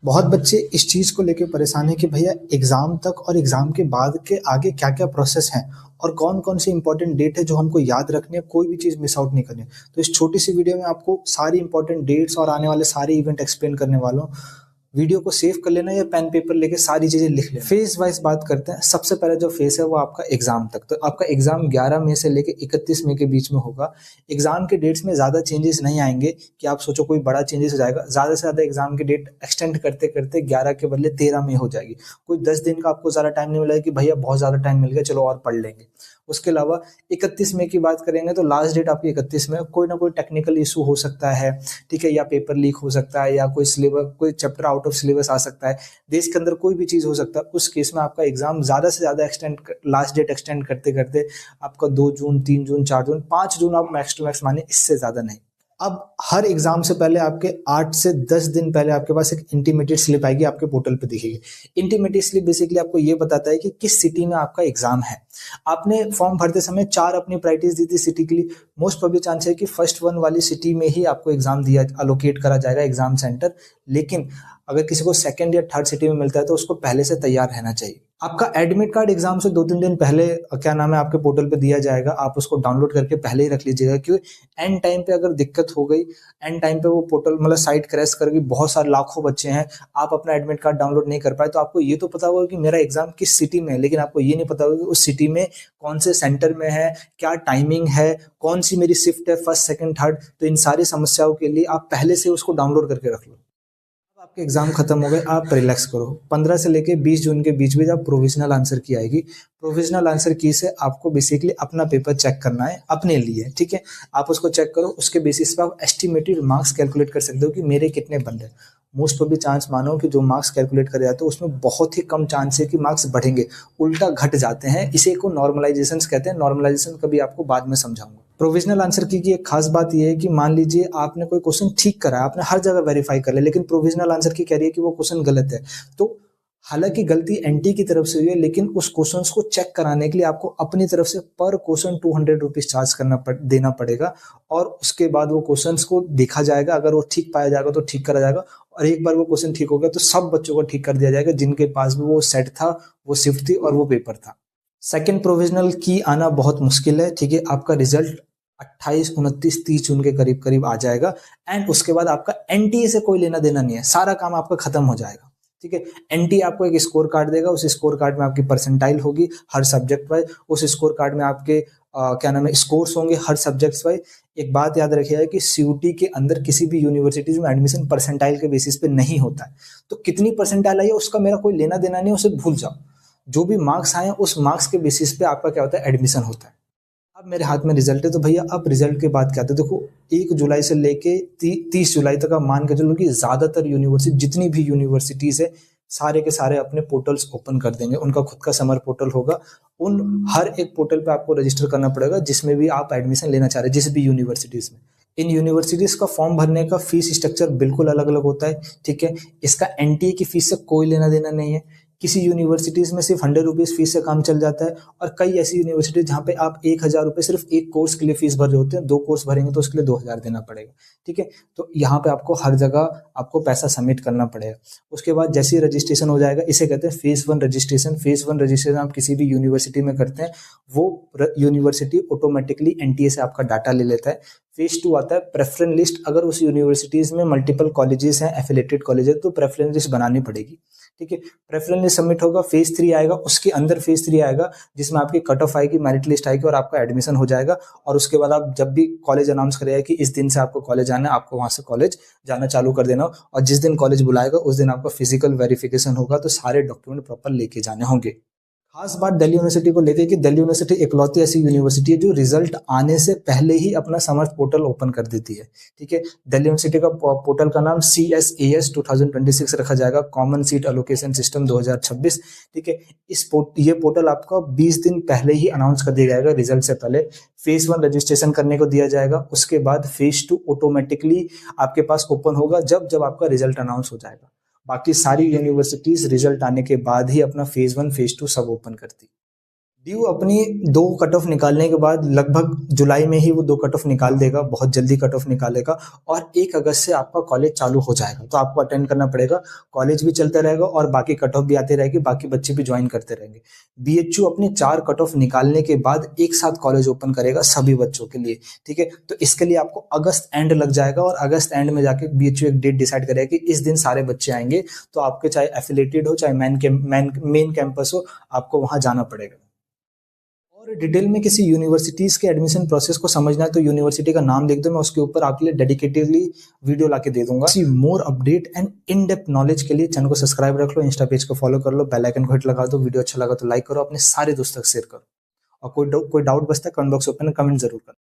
बहुत बच्चे इस चीज़ को लेके परेशान हैं कि भैया एग्ज़ाम तक और एग्ज़ाम के बाद के आगे क्या-क्या प्रोसेस हैं और कौन-कौन सी इंपॉर्टेंट डेट है जो हमको याद रखनी है, कोई भी चीज़ मिस आउट नहीं करनी है। तो इस छोटी सी वीडियो में आपको सारी इंपॉर्टेंट डेट्स और आने वाले सारे इवेंट एक्सप्लेन करने वाला हूँ। वीडियो को सेव कर लेना या पेन पेपर लेके सारी चीज़ें लिख लेना। फेज़ वाइज़ बात करते हैं। सबसे पहले जो फेज़ है वो आपका एग्ज़ाम तक। तो आपका एग्ज़ाम 11 मई से लेके 31 मई के बीच में होगा। एग्ज़ाम के डेट्स में ज़्यादा चेंजेस नहीं आएँगे कि आप सोचो कोई बड़ा चेंजेस हो जाएगा। ज़्यादा से ज़्यादा एग्ज़ाम की डेट एक्सटेंड करते-करते 11 के बदले 13 मई हो जाएगी। कोई 10 दिन का आपको ज़्यादा टाइम नहीं मिलेगा कि भैया बहुत ज़्यादा टाइम मिल गया, चलो और पढ़ लेंगे। उसके अलावा 31 मई की बात करेंगे तो लास्ट डेट आपकी 31 मई। कोई ना कोई टेक्निकल इशू हो सकता है, ठीक है, या पेपर लीक हो सकता है, या कोई चैप्टर आउट ऑफ सिलेबस आ सकता है, देश के अंदर कोई भी चीज़ हो सकता है। उस केस में आपका एग्ज़ाम ज़्यादा से ज़्यादा लास्ट डेट एक्सटेंड करते-करते आपका 2 जून, 3 जून, 4 जून, 5 जून आप मैक्स टू मैक्स मानिए, इससे ज़्यादा नहीं। अब हर एग्ज़ाम से पहले आपके 8 से 10 दिन पहले आपके पास एक इंटीमेटेड स्लिप आएगी, आपके पोर्टल पे दिखेगी। इंटीमेटेड स्लिप बेसिकली आपको ये बताता है कि किस सिटी में आपका एग्ज़ाम है। आपने फॉर्म भरते समय 4 अपनी प्रायोरिटीज़ दी थी सिटी के लिए। मोस्ट प्रोबेबली चांस है कि फर्स्ट वन वाली सिटी में ही आपको एग्ज़ाम एलोकेट करा जाएगा एग्ज़ाम सेंटर। लेकिन अगर किसी को सेकंड या थर्ड सिटी में मिलता है तो उसको पहले से तैयार रहना चाहिए। आपका एडमिट कार्ड एग्ज़ाम से 2-3 दिन पहले आपके पोर्टल पे दिया जाएगा। आप उसको डाउनलोड करके पहले ही रख लीजिएगा, क्योंकि एंड टाइम पे अगर दिक्कत हो गई, एंड टाइम पे वो पोर्टल मतलब साइट क्रैश कर गई, बहुत सारे लाखों बच्चे हैं, आप अपना एडमिट कार्ड डाउनलोड नहीं कर पाए, तो आपको ये तो पता होगा कि मेरा एग्ज़ाम किस सिटी में है, लेकिन आपको ये नहीं पता होगा कि उस सिटी में कौन से सेंटर में है, क्या टाइमिंग है, कौन सी मेरी शिफ्ट है, फर्स्ट, सेकंड, थर्ड। तो इन सारी समस्याओं के लिए आप पहले से उसको डाउनलोड करके रख लो। आपके एग्जाम खत्म हो गए, आप रिलैक्स करो। 15 से लेके 20 जून के बीच में जब प्रोविजनल आंसर की आएगी, प्रोविजनल आंसर की से आपको बेसिकली अपना पेपर चेक करना है अपने लिए, ठीक है। आप उसको चेक करो, उसके बेसिस पे आप एस्टिमेटेड मार्क्स कैलकुलेट कर सकते हो कि मेरे कितने बन रहे। मोस्ट ऑफ द चांस मानो कि जो मार्क्स कैलकुलेट करे जाते हैं उसमें बहुत ही कम चांस है कि मार्क्स बढ़ेंगे, उल्टा घट जाते हैं। इसे को नॉर्मलाइजेशन कहते हैं। नॉर्मलाइजेशन कभी आपको बाद में समझाऊंगा। प्रोविजनल आंसर की एक खास बात यह है कि मान लीजिए आपने कोई क्वेश्चन ठीक करा है, आपने हर जगह वेरीफाई कर लिया, लेकिन प्रोविजनल आंसर की कह रही है कि वो क्वेश्चन गलत है। तो हालांकि गलती एनटी की तरफ से हुई है, लेकिन उस क्वेश्चन को चेक कराने के लिए आपको अपनी तरफ से पर क्वेश्चन 200 रुपीज चार्ज देना पड़ेगा। और उसके बाद वो क्वेश्चन को देखा जाएगा, अगर वो ठीक पाया जाएगा तो ठीक करा जाएगा। और एक बार वो क्वेश्चन ठीक हो गया तो सब बच्चों को ठीक कर दिया जाएगा जिनके पास भी वो सेट था, वो शिफ्ट थी और वो पेपर था। सेकेंड प्रोविजनल की आना बहुत मुश्किल है, ठीक है। आपका रिजल्ट 28, 29, 30 जून के करीब करीब आ जाएगा। एंड उसके बाद आपका एनटीए से कोई लेना देना नहीं है, सारा काम आपका खत्म हो जाएगा, ठीक है। एनटीए आपको एक स्कोर कार्ड देगा, उस स्कोर कार्ड में आपकी परसेंटाइल होगी हर सब्जेक्ट वाइज। उस स्कोर कार्ड में आपके स्कोर्स होंगे हर सब्जेक्ट्स वाइज। एक बात याद रखिएगा कि सीयूटी के अंदर किसी भी यूनिवर्सिटीज में एडमिशन परसेंटाइल के बेसिस पे नहीं होता है। तो कितनी परसेंटाइल आई है उसका मेरा कोई लेना देना नहीं, उसे भूल जाओ। जो भी मार्क्स आए उस मार्क्स के बेसिस पे आपका क्या होता है, एडमिशन होता है। अब मेरे हाथ में रिजल्ट है, तो भैया अब रिजल्ट के बाद क्या होता है, देखो 1 जुलाई से लेके 30 जुलाई तक आप मान के चलो कि ज्यादातर यूनिवर्सिटी, जितनी भी यूनिवर्सिटीज है, सारे के सारे अपने पोर्टल्स ओपन कर देंगे। उनका खुद का समर पोर्टल होगा। उन हर एक पोर्टल पे आपको रजिस्टर करना पड़ेगा जिसमें भी आप एडमिशन लेना चाह रहे हैं, जिस भी यूनिवर्सिटीज में। इन यूनिवर्सिटीज का फॉर्म भरने का फीस स्ट्रक्चर बिल्कुल अलग अलग होता है, ठीक है। इसका एनटीए की फीस से कोई लेना देना नहीं है। किसी यूनिवर्सिटीज में सिर्फ 100 रुपीज फीस से काम चल जाता है, और कई ऐसी यूनिवर्सिटीज जहाँ पे आप 1000 रुपये सिर्फ एक कोर्स के लिए फीस भर रहे होते हैं। 2 कोर्स भरेंगे तो उसके लिए 2000 देना पड़ेगा, ठीक है। तो यहाँ पे आपको हर जगह आपको पैसा सबमिट करना पड़ेगा। उसके बाद जैसे ही रजिस्ट्रेशन हो जाएगा, इसे कहते हैं फेज 1 रजिस्ट्रेशन। फेज 1 रजिस्ट्रेशन आप किसी भी यूनिवर्सिटी में करते हैं, वो यूनिवर्सिटी ऑटोमेटिकली एनटीए से आपका डाटा ले लेता है। फेज 2 आता है प्रेफरेंस लिस्ट। अगर उस यूनिवर्सिटीज में मल्टीपल कॉलेजेस हैं, एफिलेटेड कॉलेज है, तो प्रेफरेंस लिस्ट बनानी पड़ेगी, ठीक है। प्रेफरेंस लिस्ट सबमिट होगा, फेज 3 आएगा। उसके अंदर फेज 3 आएगा जिसमें आपकी कट ऑफ आएगी, मेरिट लिस्ट आएगी और आपका एडमिशन हो जाएगा। और उसके बाद आप जब भी कॉलेज अनाउंस करेगा कि इस दिन से आपको कॉलेज आना है, आपको वहां से कॉलेज जाना चालू कर देना। और जिस दिन कॉलेज बुलाएगा उस दिन आपका फिजिकल वेरिफिकेशन होगा, तो सारे डॉक्यूमेंट प्रॉपर लेके जाने होंगे। खास बात दिल्ली यूनिवर्सिटी को लेकर कि दिल्ली यूनिवर्सिटी इकलौती ऐसी यूनिवर्सिटी है जो रिजल्ट आने से पहले ही अपना समर्थ पोर्टल ओपन कर देती है, ठीक है। दिल्ली यूनिवर्सिटी का पोर्टल का नाम CSAS 2026 रखा जाएगा, कॉमन सीट एलोकेशन सिस्टम 2026, ठीक है। ये पोर्टल आपका 20 दिन पहले ही अनाउंस कर दिया जाएगा रिजल्ट से पहले। फेज 1 रजिस्ट्रेशन करने को दिया जाएगा, उसके बाद फेज 2 ऑटोमेटिकली आपके पास ओपन होगा जब जब आपका रिजल्ट अनाउंस हो जाएगा। बाकी सारी यूनिवर्सिटीज रिजल्ट आने के बाद ही अपना फेज 1 फेज 2 सब ओपन करती। ड्यू अपनी 2 कट ऑफ निकालने के बाद लगभग जुलाई में ही वो 2 कट ऑफ निकाल देगा, बहुत जल्दी कट ऑफ निकालेगा और 1 अगस्त से आपका कॉलेज चालू हो जाएगा। तो आपको अटेंड करना पड़ेगा, कॉलेज भी चलता रहेगा और बाकी कट ऑफ भी आते रहेगी, बाकी बच्चे भी ज्वाइन करते रहेंगे। बीएचयू अपने 4 कट ऑफ निकालने के बाद एक साथ कॉलेज ओपन करेगा सभी बच्चों के लिए, ठीक है। तो इसके लिए आपको अगस्त एंड लग जाएगा और अगस्त एंड में जाके बीएचयू एक डेट डिसाइड करेगा कि इस दिन सारे बच्चे आएंगे। तो आपके चाहे एफिलेटेड हो चाहे मेन कैंपस हो, आपको वहां जाना पड़ेगा। और डिटेल में किसी यूनिवर्सिटीज के एडमिशन प्रोसेस को समझना है तो यूनिवर्सिटी का नाम लिख दो, मैं उसके ऊपर आपके लिए डेडिकेटेडली वीडियो लाके दे दूंगा। इसी more update and in depth knowledge के लिए चैनल को सब्सक्राइब रख लो, इंस्टा पेज को फॉलो कर लो, बेल आइकन को हिट लगा दो। वीडियो अच्छा लगा तो लाइक करो, अपने सारे दोस्तों तक शेयर करो और कोई डाउट बचता है कमेंट बॉक्स ओपन कमेंट जरूर करो।